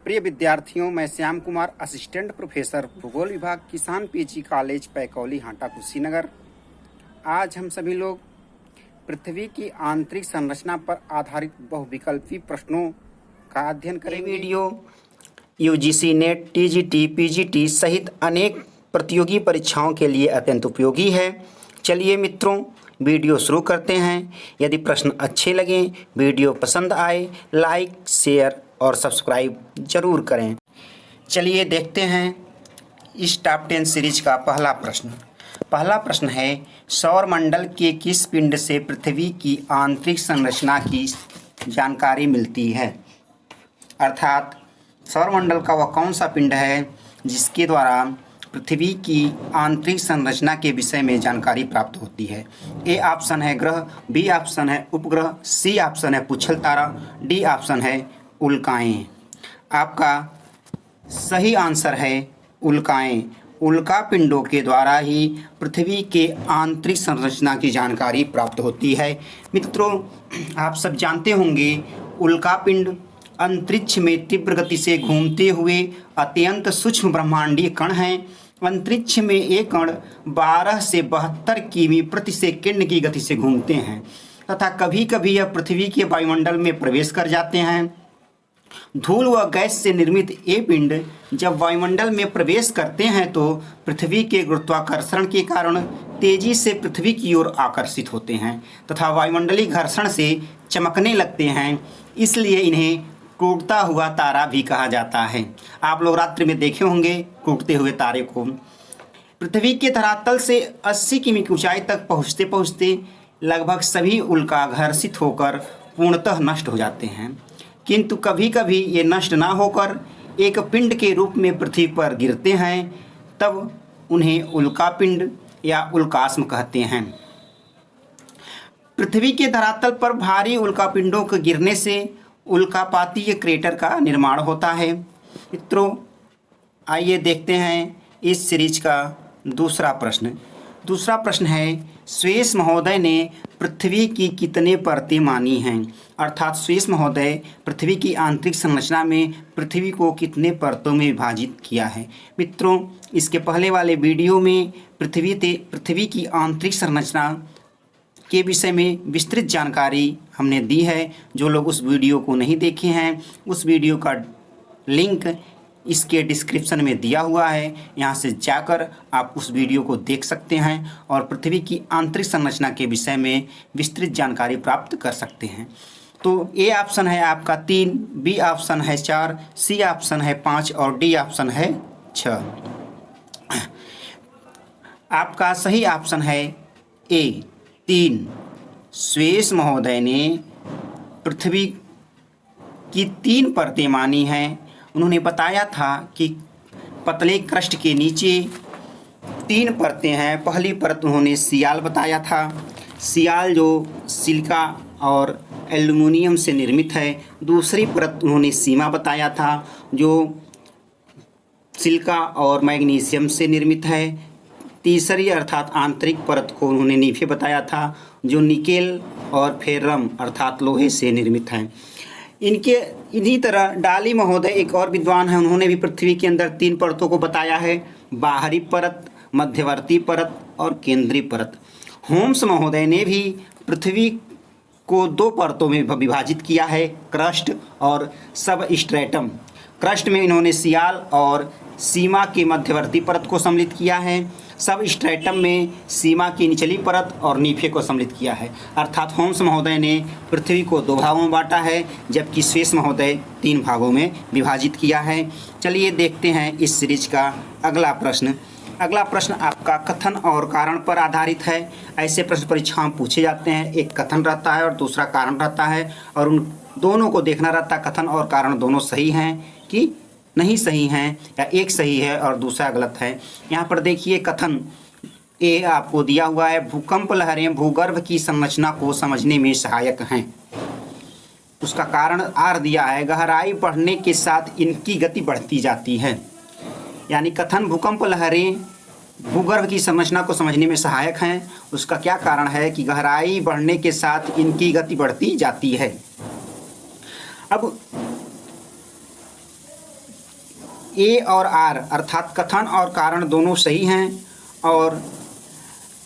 प्रिय विद्यार्थियों, मैं श्याम कुमार, असिस्टेंट प्रोफेसर भूगोल विभाग, किसान पीजी कॉलेज पैकौली, हाटा, कुशीनगर। आज हम सभी लोग पृथ्वी की आंतरिक संरचना पर आधारित बहुविकल्पी प्रश्नों का अध्ययन करेंगे। Video UGC net, TGT, PGT सहित अनेक प्रतियोगी परीक्षाओं के लिए अत्यंत उपयोगी है। चलिए मित्रों, वीडियो शुरू करते हैं। यदि प्रश्न अच्छे लगें, वीडियो पसंद आए, लाइक, शेयर और सब्सक्राइब जरूर करें। चलिए देखते हैं इस टॉप 10 सीरीज का पहला प्रश्न। पहला प्रश्न है, सौरमंडल के किस पिंड से पृथ्वी की आंतरिक संरचना की जानकारी मिलती है? अर्थात सौरमंडल का वह कौन सा पिंड है जिसके द्वारा पृथ्वी की आंतरिक संरचना के विषय में जानकारी प्राप्त होती है? ए ऑप्शन है ग्रह, बी ऑप्शन है उपग्रह, सी ऑप्शन है पुच्छल तारा, डी ऑप्शन है उल्काएं। आपका सही आंसर है उल्काएं। उल्का पिंडों के द्वारा ही पृथ्वी के आंतरिक संरचना की जानकारी प्राप्त होती है। मित्रों, आप सब जानते होंगे उल्का पिंड अंतरिक्ष में तीव्र गति से घूमते हुए अत्यंत सूक्ष्म ब्रह्मांडीय कण हैं। अंतरिक्ष में ये कण 12 से 72 किमी प्रति सेकंड की गति से घूमते हैं तथा कभी कभी यह पृथ्वी के वायुमंडल में प्रवेश कर जाते हैं। धूल व गैस से निर्मित ये पिंड जब वायुमंडल में प्रवेश करते हैं तो पृथ्वी के गुरुत्वाकर्षण के कारण तेजी से पृथ्वी की ओर आकर्षित होते हैं तथा वायुमंडलीय घर्षण से चमकने लगते हैं। इसलिए इन्हें टूटता हुआ तारा भी कहा जाता है। आप लोग रात्रि में देखे होंगे टूटते हुए तारे को। पृथ्वी के धरातल से 80 किमी की ऊंचाई तक पहुँचते पहुँचते लगभग सभी उल्का घर्षित होकर पूर्णतः नष्ट हो जाते हैं, किंतु कभी कभी ये नष्ट ना होकर एक पिंड के रूप में पृथ्वी पर गिरते हैं, तब उन्हें उल्का पिंड या उल्कास्म कहते हैं। पृथ्वी के धरातल पर भारी उल्का पिंडों के गिरने से उल्कापातीय क्रेटर का निर्माण होता है। मित्रों, आइए देखते हैं इस सीरीज का दूसरा प्रश्न। दूसरा प्रश्न है, स्वेस महोदय ने पृथ्वी की कितने परतें मानी हैं? अर्थात स्वेस महोदय पृथ्वी की आंतरिक संरचना में पृथ्वी को कितने परतों में विभाजित किया है? मित्रों, इसके पहले वाले वीडियो में पृथ्वी की आंतरिक संरचना के विषय में विस्तृत जानकारी हमने दी है। जो लोग उस वीडियो को नहीं देखे हैं, उस वीडियो का लिंक इसके डिस्क्रिप्शन में दिया हुआ है, यहाँ से जाकर आप उस वीडियो को देख सकते हैं और पृथ्वी की आंतरिक संरचना के विषय में विस्तृत जानकारी प्राप्त कर सकते हैं। तो ए ऑप्शन है आपका 3, बी ऑप्शन है 4, सी ऑप्शन है 5 और डी ऑप्शन है 6। आपका सही ऑप्शन है ए 3। स्वेस महोदय ने पृथ्वी की 3 परतें मानी हैं। उन्होंने बताया था कि पतले क्रस्ट के नीचे 3 परतें हैं। पहली परत उन्होंने सियाल बताया था। सियाल जो सिलिका और एल्युमिनियम से निर्मित है। दूसरी परत उन्होंने सीमा बताया था जो सिलिका और मैग्नीशियम से निर्मित है। तीसरी अर्थात आंतरिक परत को उन्होंने नीफे बताया था जो निकेल और फेरम अर्थात लोहे से निर्मित है। इन्हीं तरह डाली महोदय एक और विद्वान हैं, उन्होंने भी पृथ्वी के अंदर 3 परतों को बताया है, बाहरी परत, मध्यवर्ती परत और केंद्रीय परत। होम्स महोदय ने भी पृथ्वी को 2 परतों में विभाजित किया है, क्रस्ट और सबस्ट्रेटम। क्रस्ट में इन्होंने सियाल और सीमा के मध्यवर्ती परत को सम्मिलित किया है। सबस्ट्रेटम में सीमा की निचली परत और नीफे को सम्मिलित किया है। अर्थात होम्स महोदय ने पृथ्वी को 2 भागों में बांटा है, जबकि स्वेस महोदय 3 भागों में विभाजित किया है। चलिए देखते हैं इस सीरीज का अगला प्रश्न। अगला प्रश्न आपका कथन और कारण पर आधारित है। ऐसे प्रश्न परीक्षाओं में पूछे जाते हैं, एक कथन रहता है और दूसरा कारण रहता है और उन दोनों को देखना रहता है कथन और कारण दोनों सही हैं कि नहीं सही हैं, या एक सही है और दूसरा गलत है। यहाँ पर देखिए कथन ए आपको दिया हुआ है, भूकंप लहरें भूगर्भ की संरचना को समझने में सहायक हैं। उसका कारण आर दिया है, गहराई बढ़ने के साथ इनकी गति बढ़ती जाती है। यानी कथन भूकंप लहरें भूगर्भ की संरचना को समझने में सहायक हैं। उसका क्या कारण है कि गहराई बढ़ने के साथ इनकी गति बढ़ती जाती है। अब ए और आर अर्थात कथन और कारण दोनों सही हैं और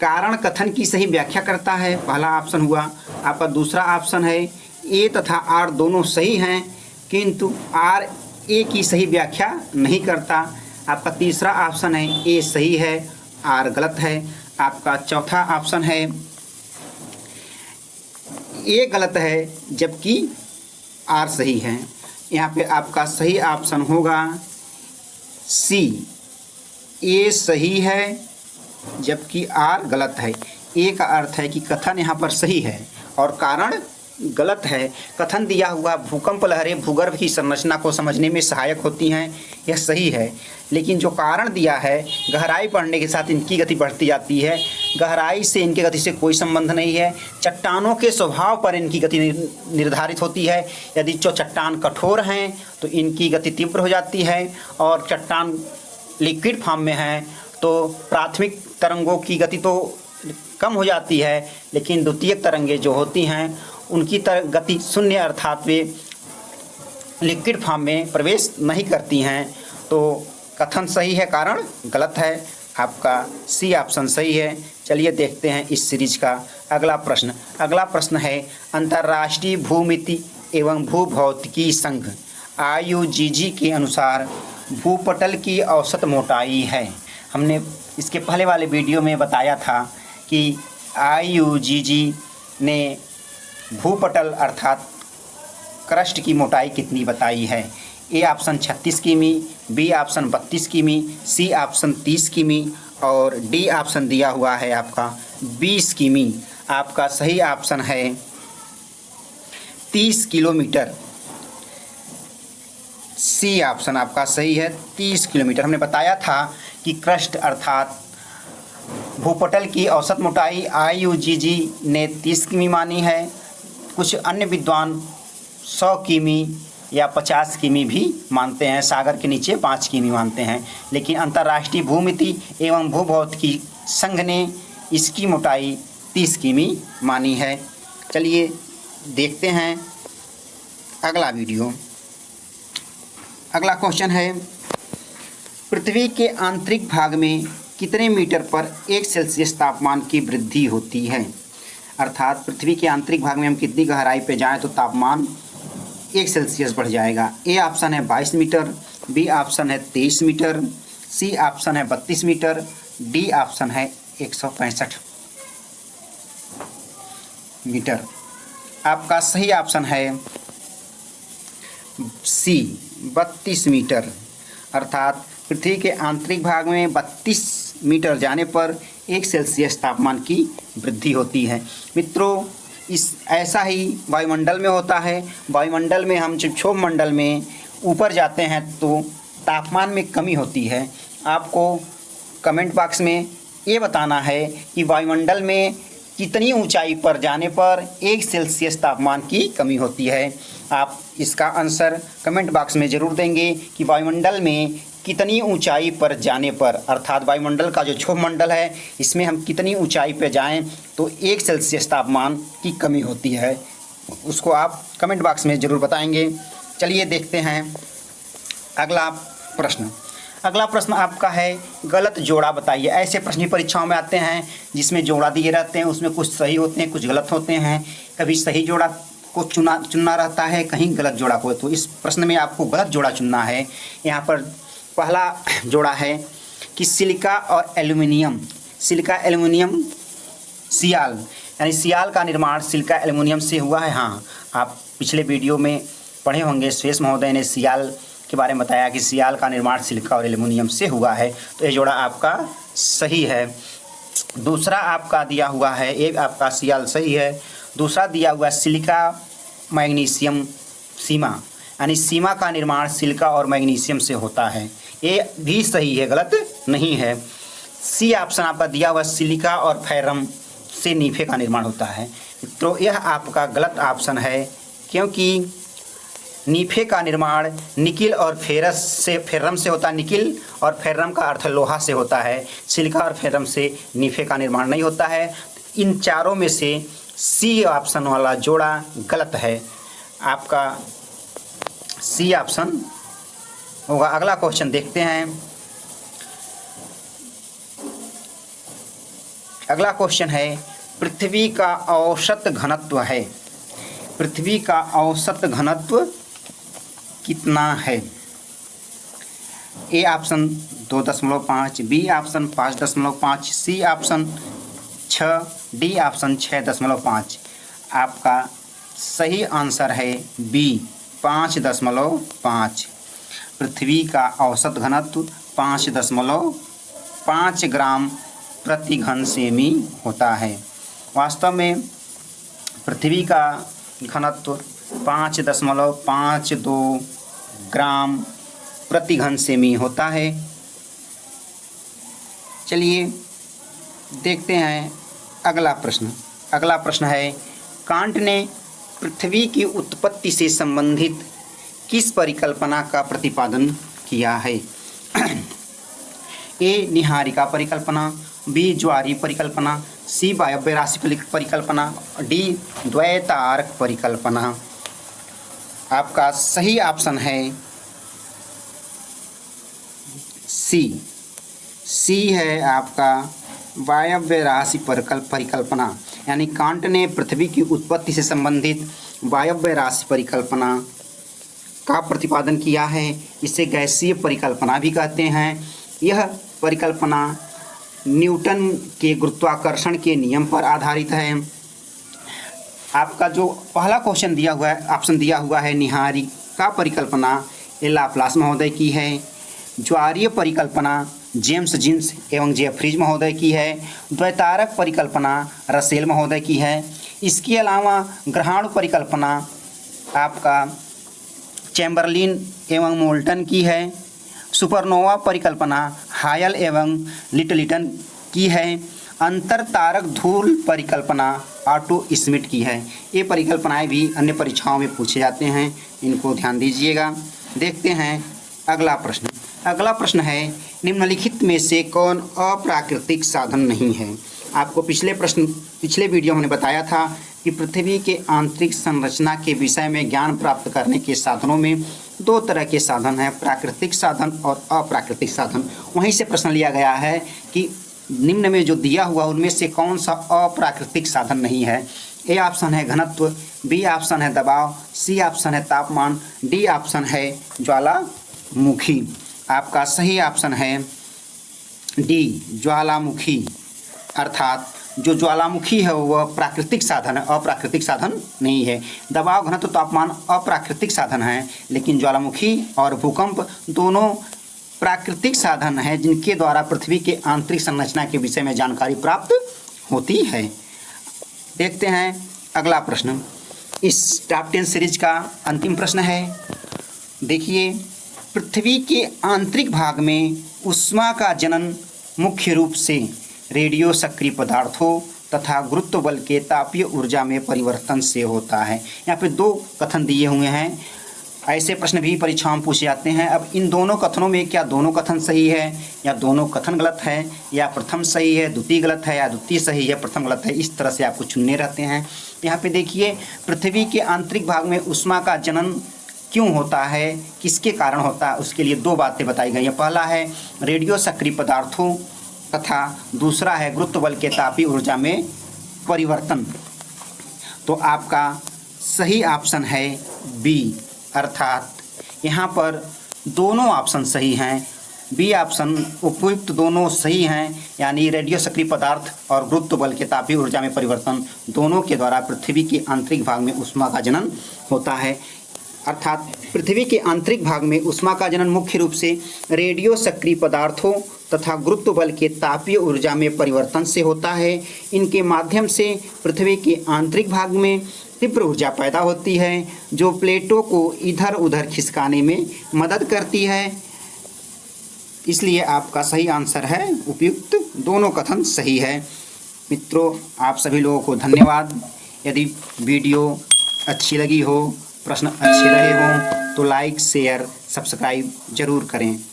कारण कथन की सही व्याख्या करता है, पहला ऑप्शन हुआ। आपका दूसरा ऑप्शन है ए तथा आर दोनों सही हैं किंतु आर ए की सही व्याख्या नहीं करता। आपका तीसरा ऑप्शन है ए सही है, आर गलत है। आपका चौथा ऑप्शन है ए गलत है जबकि आर सही है। यहाँ पे आपका सही ऑप्शन होगा सी, ए सही है जबकि आर गलत है। ए का अर्थ है कि कथन यहाँ पर सही है और कारण गलत है। कथन दिया हुआ भूकंप लहरें भूगर्भ की संरचना को समझने में सहायक होती हैं, यह सही है। लेकिन जो कारण दिया है गहराई बढ़ने के साथ इनकी गति बढ़ती जाती है, गहराई से इनकी गति से कोई संबंध नहीं है। चट्टानों के स्वभाव पर इनकी गति निर्धारित होती है। यदि जो चट्टान कठोर हैं तो इनकी गति तीव्र हो जाती है और चट्टान लिक्विड फॉर्म में है तो प्राथमिक तरंगों की गति तो कम हो जाती है, लेकिन द्वितीयक तरंगें जो होती हैं उनकी गति शून्य अर्थात वे लिक्विड फॉर्म में प्रवेश नहीं करती हैं। तो कथन सही है, कारण गलत है। आपका सी ऑप्शन सही है। चलिए देखते हैं इस सीरीज का अगला प्रश्न। अगला प्रश्न है अंतर्राष्ट्रीय भूमिति एवं भूभौतिकी संघ IUGG के अनुसार भूपटल की औसत मोटाई है। हमने इसके पहले वाले वीडियो में बताया था कि IUGG ने भूपटल अर्थात क्रस्ट की मोटाई कितनी बताई है। ए ऑप्शन 36 किमी, बी ऑप्शन 32 किमी, सी ऑप्शन 30 किमी और डी ऑप्शन दिया हुआ है आपका 20 किमी। आपका सही ऑप्शन है 30 किलोमीटर। सी ऑप्शन आपका सही है 30 किलोमीटर। हमने बताया था कि क्रस्ट अर्थात भूपटल की औसत मोटाई IUGG ने 30 किमी मानी है। कुछ अन्य विद्वान 100 किमी या 50 किमी भी मानते हैं, सागर के नीचे 5 किमी मानते हैं, लेकिन अंतर्राष्ट्रीय भूमिति एवं भूभौतिकी संघ ने इसकी मोटाई 30 किमी मानी है। चलिए देखते हैं अगला वीडियो। अगला क्वेश्चन है पृथ्वी के आंतरिक भाग में कितने मीटर पर 1 सेल्सियस तापमान की वृद्धि होती है। अर्थात पृथ्वी के आंतरिक भाग में हम कितनी गहराई पे जाएं तो तापमान 1 सेल्सियस बढ़ जाएगा। ए ऑप्शन है 22 मीटर, बी ऑप्शन है 23 मीटर, सी ऑप्शन है 32 मीटर, डी ऑप्शन है 165 मीटर। आपका सही ऑप्शन है सी 32 मीटर। अर्थात पृथ्वी के आंतरिक भाग में 32 मीटर जाने पर 1 सेल्सियस तापमान की वृद्धि होती है। मित्रों, ऐसा ही वायुमंडल में होता है। वायुमंडल में हम जब क्षोभ मंडल में ऊपर जाते हैं तो तापमान में कमी होती है। आपको कमेंट बॉक्स में ये बताना है कि वायुमंडल में कितनी ऊंचाई पर जाने पर 1 सेल्सियस तापमान की कमी होती है। आप इसका आंसर कमेंट बॉक्स में ज़रूर देंगे कि वायुमंडल में कितनी ऊंचाई पर जाने पर, अर्थात वायुमंडल का जो क्षोभ मंडल है इसमें हम कितनी ऊंचाई पर जाएं तो 1 सेल्सियस तापमान की कमी होती है, उसको आप कमेंट बॉक्स में ज़रूर बताएंगे। चलिए देखते हैं अगला प्रश्न। अगला प्रश्न आपका है गलत जोड़ा बताइए। ऐसे प्रश्न परीक्षाओं में आते हैं जिसमें जोड़ा दिए रहते हैं, उसमें कुछ सही होते हैं कुछ गलत होते हैं। कभी सही जोड़ा को चुनना रहता है, कहीं गलत जोड़ा को। तो इस प्रश्न में आपको गलत जोड़ा चुनना है। यहाँ पर पहला जोड़ा है कि सिलिका और एल्युमिनियम, सिलिका एल्युमिनियम सियाल, यानी सियाल का निर्माण सिलिका एल्युमिनियम से हुआ है। हाँ, आप पिछले वीडियो में पढ़े होंगे, श्वेश महोदय ने सियाल के बारे में बताया कि सियाल का निर्माण सिलिका और एल्युमिनियम से हुआ है। तो ये जोड़ा आपका सही है। दूसरा आपका दिया हुआ है, एक आपका सियाल सही है। दूसरा दिया हुआ सिलिका मैग्नीशियम सीमा, यानी सीमा का निर्माण सिलिका और मैग्नीशियम से होता है, ये भी सही है, गलत नहीं है। सी ऑप्शन आपका दिया हुआ सिलिका और फेरम से नीफे का निर्माण होता है। तो यह आपका गलत ऑप्शन है, क्योंकि नीफे का निर्माण निकिल और फेरम से होता है। निकिल और फेरम का अर्थ लोहा से होता है, सिलिका और फेरम से नीफे का निर्माण नहीं होता है। इन चारों में से सी ऑप्शन वाला जोड़ा गलत है। आपका सी ऑप्शन होगा। अगला क्वेश्चन देखते हैं। अगला क्वेश्चन है पृथ्वी का औसत घनत्व है। पृथ्वी का औसत घनत्व कितना है? A option 2.5, B option 5.5, C option 6, D option 6.5। आपका सही आंसर है बी 5.5। पृथ्वी का औसत घनत्व 5.5 ग्राम प्रति घन सेमी होता है। वास्तव में पृथ्वी का घनत्व 5.52 ग्राम प्रति घन सेमी होता है। चलिए देखते हैं अगला प्रश्न। अगला प्रश्न है कांट ने पृथ्वी की उत्पत्ति से संबंधित किस परिकल्पना का प्रतिपादन किया है? ए निहारिका परिकल्पना, बी ज्वारीय परिकल्पना, सी वायव्य राशि परिकल्पना, डी द्वैतारक परिकल्पना। आपका सही ऑप्शन है सी है आपका वायव्य राशि परिकल्पना। यानी कांट ने पृथ्वी की उत्पत्ति से संबंधित वायव्य राशि परिकल्पना का प्रतिपादन किया है। इसे गैसीय परिकल्पना भी कहते हैं। यह परिकल्पना न्यूटन के गुरुत्वाकर्षण के नियम पर आधारित है। आपका जो पहला क्वेश्चन दिया हुआ है, ऑप्शन दिया हुआ है निहारिका परिकल्पना, ये लाप्लास महोदय की है। ज्वारीय परिकल्पना जेम्स जीन्स एवं जेफरीज महोदय की है। द्वैतारक परिकल्पना रसेल महोदय की है। इसके अलावा ग्रहाणु परिकल्पना आपका चैम्बरलिन एवं मोल्टन की है। सुपरनोवा परिकल्पना हायल एवं लिटलिटन की है। अंतर तारक धूल परिकल्पना ऑटो स्मिथ की है। ये परिकल्पनाएं भी अन्य परीक्षाओं में पूछे जाते हैं, इनको ध्यान दीजिएगा। देखते हैं अगला प्रश्न। अगला प्रश्न है निम्नलिखित में से कौन अप्राकृतिक साधन नहीं है? आपको पिछले वीडियो में बताया था कि पृथ्वी के आंतरिक संरचना के विषय में ज्ञान प्राप्त करने के साधनों में दो तरह के साधन हैं, प्राकृतिक साधन और अप्राकृतिक साधन। वहीं से प्रश्न लिया गया है कि निम्न में जो दिया हुआ उनमें से कौन सा अप्राकृतिक साधन नहीं है। ए ऑप्शन है घनत्व, बी ऑप्शन है दबाव, सी ऑप्शन है तापमान, डी ऑप्शन है ज्वालामुखी। आपका सही ऑप्शन है डी ज्वालामुखी। अर्थात जो ज्वालामुखी है वह प्राकृतिक साधन है, अप्राकृतिक साधन नहीं है। दबाव, घनत्व, तापमान अप्राकृतिक साधन है, लेकिन ज्वालामुखी और भूकंप दोनों प्राकृतिक साधन हैं जिनके द्वारा पृथ्वी के आंतरिक संरचना के विषय में जानकारी प्राप्त होती है। देखते हैं अगला प्रश्न। इस टॉप 10 सीरीज का अंतिम प्रश्न है। देखिए, पृथ्वी के आंतरिक भाग में ऊष्मा का जनन मुख्य रूप से रेडियो सक्रिय पदार्थों तथा गुरुत्व बल के तापीय ऊर्जा में परिवर्तन से होता है। यहाँ पे दो कथन दिए हुए हैं। ऐसे प्रश्न भी परीक्षाओं में पूछे जाते हैं। अब इन दोनों कथनों में क्या दोनों कथन सही है या दोनों कथन गलत है, या प्रथम सही है द्वितीय गलत है, या द्वितीय सही है प्रथम गलत है, इस तरह से आपको चुनने रहते हैं। यहाँ पे देखिए, पृथ्वी के आंतरिक भाग में ऊष्मा का जनन क्यों होता है, किसके कारण होता है, उसके लिए दो बातें बताई गई हैं। पहला है रेडियो सक्रिय पदार्थों तथा दूसरा है गुरुत्व बल के तापीय ऊर्जा में परिवर्तन। तो आपका सही ऑप्शन है बी, अर्थात यहाँ पर दोनों ऑप्शन सही हैं। बी ऑप्शन उपयुक्त दोनों सही हैं, यानी रेडियो सक्रिय पदार्थ और गुरुत्व बल के तापीय ऊर्जा में परिवर्तन दोनों के द्वारा पृथ्वी के आंतरिक भाग में ऊष्मा का जनन होता है। अर्थात पृथ्वी के आंतरिक भाग में ऊष्मा का जनन मुख्य रूप से रेडियो सक्रिय पदार्थों तथा गुरुत्व बल के तापीय ऊर्जा में परिवर्तन से होता है। इनके माध्यम से पृथ्वी के आंतरिक भाग में तीव्र ऊर्जा पैदा होती है जो प्लेटों को इधर उधर खिसकाने में मदद करती है। इसलिए आपका सही आंसर है उपयुक्त दोनों कथन सही है। मित्रों, आप सभी लोगों को धन्यवाद। यदि वीडियो अच्छी लगी हो, प्रश्न अच्छे रहे हों तो लाइक, शेयर, सब्सक्राइब जरूर करें।